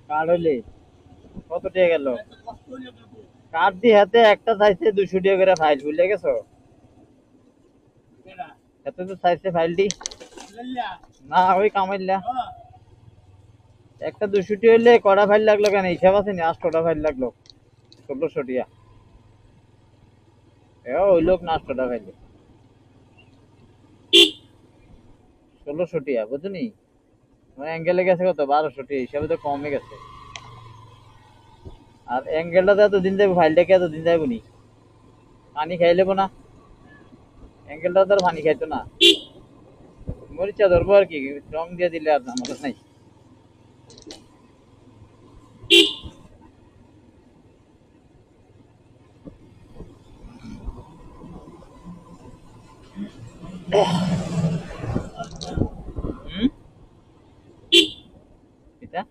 Card হইলে কত টাকা গেল? কার্ড দিয়ে হাতে একটা চাইছে 200 টাকা করে ফাইল, বুঝলে গেছো? এত তো চাইছে ফাইলটি না, ওই কামাইলা একটা 200 টাকা হইলে কটা ফাইল লাগলো কেন হিসাব আছে নি? 8টা ফাইল লাগলো 1600 টাকা। ওই লোক না 8টা ফাইল 1600 টাকা, বুঝলি? অ্যাঙ্গেলে গেছে কত 1200 টাকা, হিসাবে তো কমে গেছে। আর অ্যাঙ্গেলটা এত দিন যাবে, ফাইলটাকে এত দিন যাইব নি? পানি খাই লেবো না, অ্যাঙ্গেলটা তো আর পানি খাইতো না। মরিচা ধরবো আর কি, রং দিয়ে দিলে আর আমার নাই। হুম, এটা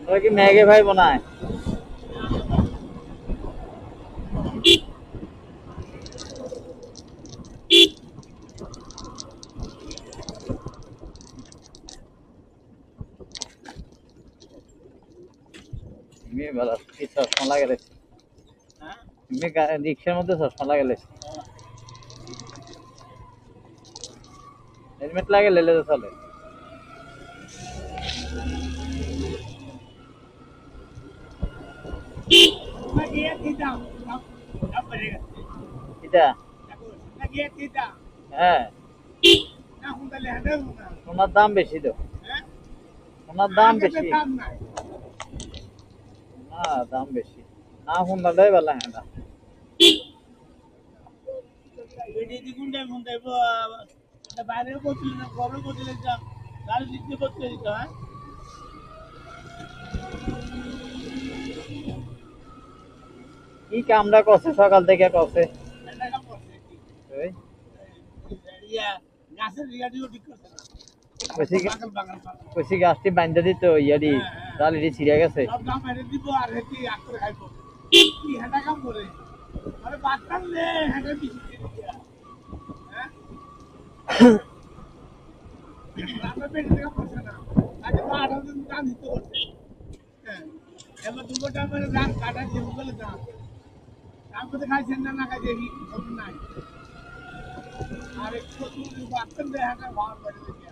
ওরা কি ম্যাগে ভাই বানায়? মেয়ে বলা কি চশমা লাগালে? রিক্সার মধ্যে চশমা লাগালে, হেলমেট লাগে লেলে তো চলে। এটা হ্যাঁ, সোনার দাম বেশি তো, সোনার দাম বেশি। না দাম বেশি না, সোনাটাই বেলা হ্যাঁ না। বাইরে করছিল না, ঘরে করছিল, গাড়ি দিতে করতে দিত। হ্যাঁ কি কামটা করছে সকাল থেকে করছে ওই কইছি কইছি গাছটি বাইন্ধা দিত ইয়ারি ডালিটি ছিঁড়ে গেছে এবার দুপুরটা আমার রাত কাটা দিয়ে বলে দাও তারপরে খাইছেন না খাই দেখি খবর নাই আর একটু বাচ্চান দেখাটা ভালো করে দেখিয়া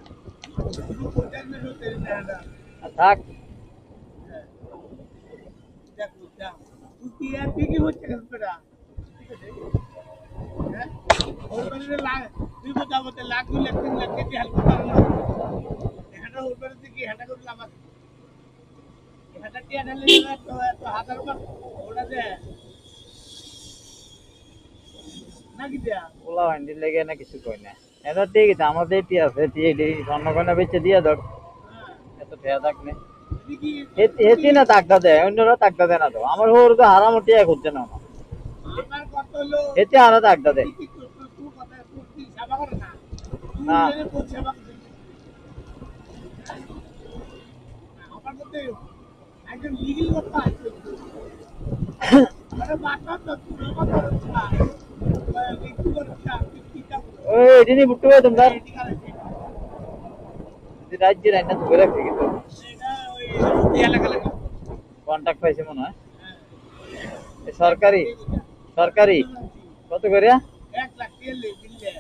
শুধু কোটার মেয়ে হতে দেখাটা থাক দেখো যা তুই কি আর ঠিকই হচ্ছে বেটা হ্যাঁ ওর বাড়িতে লাগ তুই বোঝাবতে লাখ 2 লাখ 3 লাখ কেটে হেল্প করলো এটা ওর বাড়িতে কি হেটা করলাম এটা টিয়া ঢালে তো এত হাজার বার ওটা দে নাকি দেয়া ওলা হান্ডি লেগে না কিছু কই না এটা ঠিক আছে আমাদের এটি আছে এটি স্বর্ণকন্যা বেচে দিয়ে দাও এত ঠেয়া থাক নে দেখি হেতি না তাকটা দেয় অন্যরা তাকটা দেয় না তো আমার হোর তো হারাম টিয়া করছে না আমার কত হলো হেতি হারা তাকটা দেয় তুই কথা তুই সেবা করে না না। তুই কোন সেবা করছিস আমার মতে একজন লিগেল কথা আছে আরে বাটা তো তুই কথা না একটু করে কিটা ওই এটি নি বুট্টু ভাই তোমরা রাজ্যের আইনা ধরে রাখছে কিন্তু এটা ওই এলাকা লাগা কন্টাক্ট পাইছে মনে হয় এ সরকারি সরকারি কত করে 1 লাখ তেল দিলে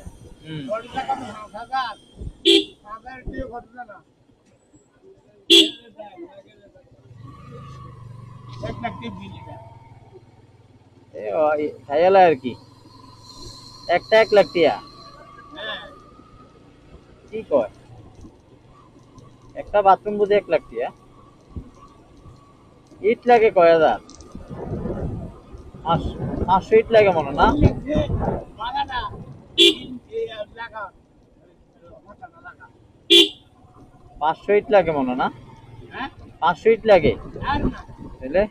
হুম 10 টাকা 5000 5000 দিয়ে ঘটনা না 1 লাখ দিয়ে দিলে খাইয়ালা আর কি একটা 1 লাখ টিয়া হ্যাঁ কি কয় একটা বাথরুম বুঝে 1 লাখ টিয়া ইট লাগে কয় হাজার 500 ইট লাগে মনে না লিখছে বাগানা 3 টাকা টাকা 500 ইট লাগে মনে না হ্যাঁ 500 ইট লাগে আর না তাহলে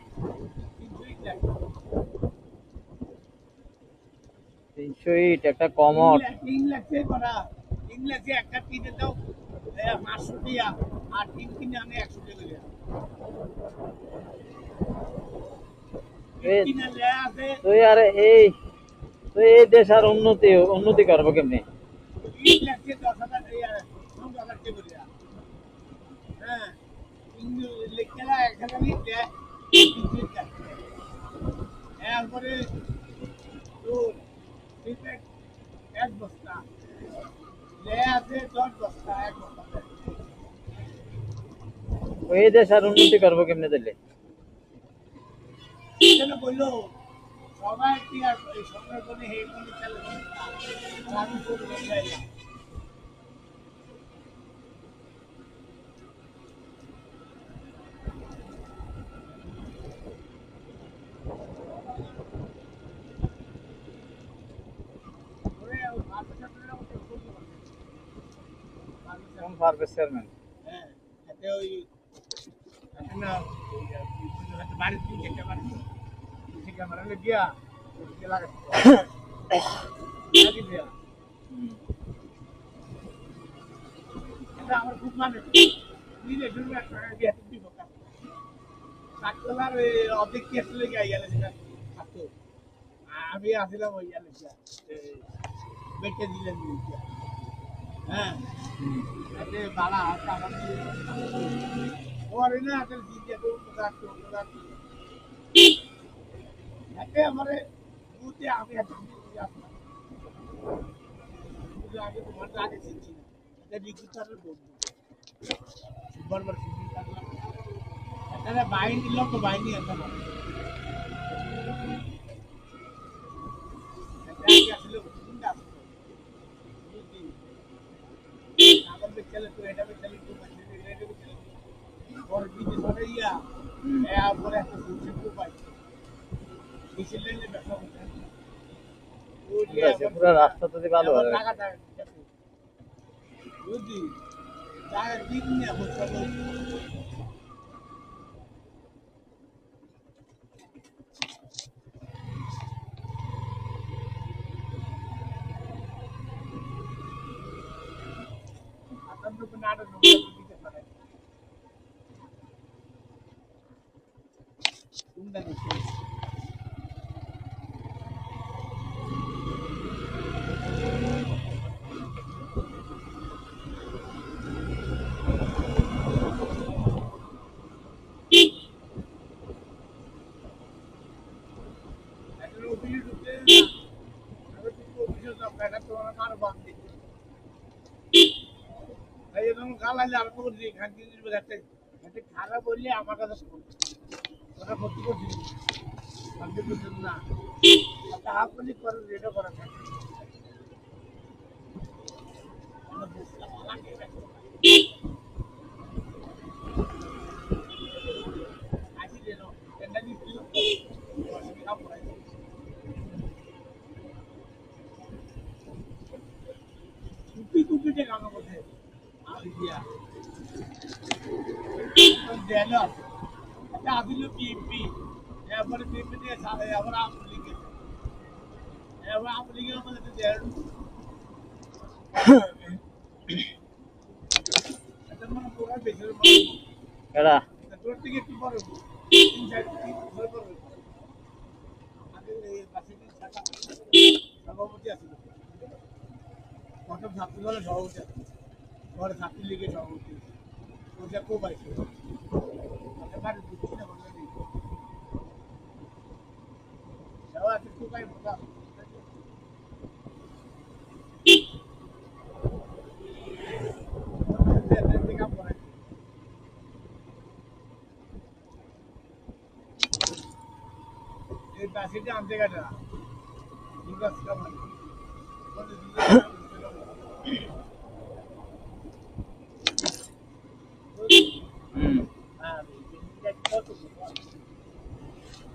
300 ইট একটা কমর 3 লাখ থেকে করা 3 লাখে একটা কিনে দাও 500 টাকা আর 3 কিনে আমি 100 টাকা করে কিনে দেয়া আছে তুই আরে তুই এই দেশ আর উন্নতি করবো কেমনি 3 লাখে 10,000 টাকা 9,000 টাকা করে হ্যাঁ কিন্তু লেখা এখানে লিখে এরপরে তোর এক বস্তা আছে 10 বস্তা 1 বস্তা ওই দেশ আর উন্নতি করবো কেমনি তাহলে কেন বললো সবাই কি আর সরকার করে হে করে চলে আমি করে যাইলাম কোন সার্ভিস চেয়ারম্যান হ্যাঁ এতে ওই না বাড়ি থেকে বাড়ি থেকে আমরা গিয়া লাগা লাগি দিয়া এটা আমার খুব মানে নিজে জন্য একটা দিয়া দিব কাকলার অর্ধেক কেস লেগে আইয়ালে সেটা থাকতো আমি আসলাম ওই ইয়ালে বেটে দিলেন হ্যাঁ আরে বাড়া হাতে আমার ওরে না আজল দিতে তো রাখতো এতে আমারে বুতে আমি একটা আগে তোমার আগে শিখছি না এটা রিকুটারের বন্ধু বারবার শিখি থাকলাম এটা বাইন্ড দিলাম তো বাইন্ডই আছে না এটা আসলে চিন্তা আগের বেচলে তো এটা বেচলে তো এটা বেচলে और बीच थोड़ा या मैं आप बोले तो सूची को पाई इसलिए ने बैठा होता है वो পুরো রাস্তা তো ভালো হবে লাগাটা বুঝি তার দিন নিয়ে হচ্ছে কাটা ঢুকে দিতে পারে কোনটা দিচ্ছে একটা অফিসে ঢুকতে না আমি তুমি অফিসে যাও কাটা তোমার কারো বাদ দিচ্ছে তাই যখন গালাইলে আরম্ভ করছি খাদ্য দিবে একটা একটা খারাপ বললে আমার কাছে শোন ওটা ক্ষতি করছি আপনি বুঝছেন না একটা হাফ মিনিট করেন এটা করা থাকে আসি যেন এটা দিচ্ছিল কুপি কুপিতে কাম করছে আমি দিয়া দেন এটা আসলে পিপি এবারে পিপি দিয়ে সারে আবার আওয়ামী লীগের এবার আওয়ামী লীগের মধ্যে দেন এটা মানে পুরো বেশির মধ্যে এরা তোর থেকে একটু বড় 3-4 বছর পরে আগে এই বাসে সভাপতি আছিল প্রথম ছাত্র দলের সভাপতি আছিল পরে ছাত্র লীগের সভাপতি ওটা খুব আছে এবারে বুঝছি না বলে দিই সবাই একটু কাই বোঝা কাম করে এই বাসিটা আনতে গেছে না দুর্গা কামাই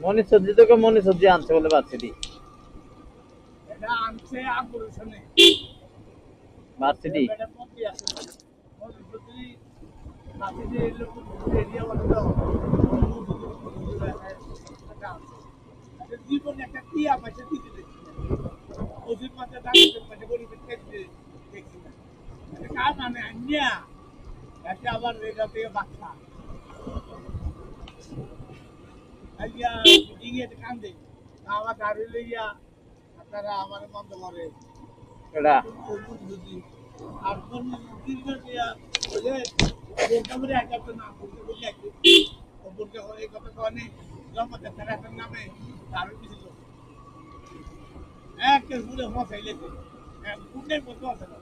মনি সবজি তোকে মনি সবজি আনছে বলে ভার্সিটি এটা আনছে আগুরসনে ভার্সিটি এটা মধ্যে আছে মধ্যে যদি বাসিতে লোক এরিয়া বলে দাও এটা জীবন একটা টিয়া পাশে দিতে দেখছি ওদের মাঝে ডাক্তার মাঝে গরিবের দেখতে দেখছি না এটা কার মানে আন্যা এটা আবার এটা থেকে বাচ্চা আইয়া মিটিংয়ে কান্দে আমার গাড়ি লইয়া আপনারা আমার বন্ধ করে এরা আর কোন দীর্ঘ দিয়া বলে বোনটা বলে একটা না বলতে বলে একটু ও বলতে এই কথা কনে জমাতে তার নামে তার কিছু একে পুরো মশাই লেগে পুনের মতো আছে না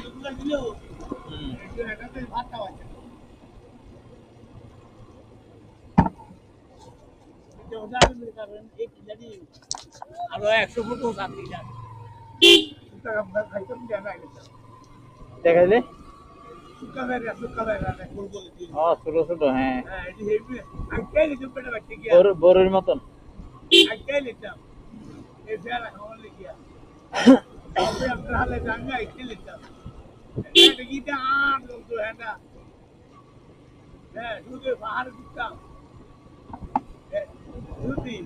এগুলো দিলেও এটাতে ভাত খাওয়া আছে কারণ এক জানি আরো 100 ফুট সাথে যান খাইতাম দেন দেখাইলে সুকা বেরা ফুল বলে দিন ছোট ছোট হ্যাঁ হ্যাঁ এটি হেভি আঙ্কেল এটা পেটা বাচ্চা গিয়া বড়ের মতন আঙ্কেল এটা এই ফেরা খাওয়া লিখিয়া তবে আপনার হালে জাঙ্গা আঙ্কেল এটা এটা গিটা আর তো এটা হ্যাঁ দুধে পাহাড় দিতাম দুধি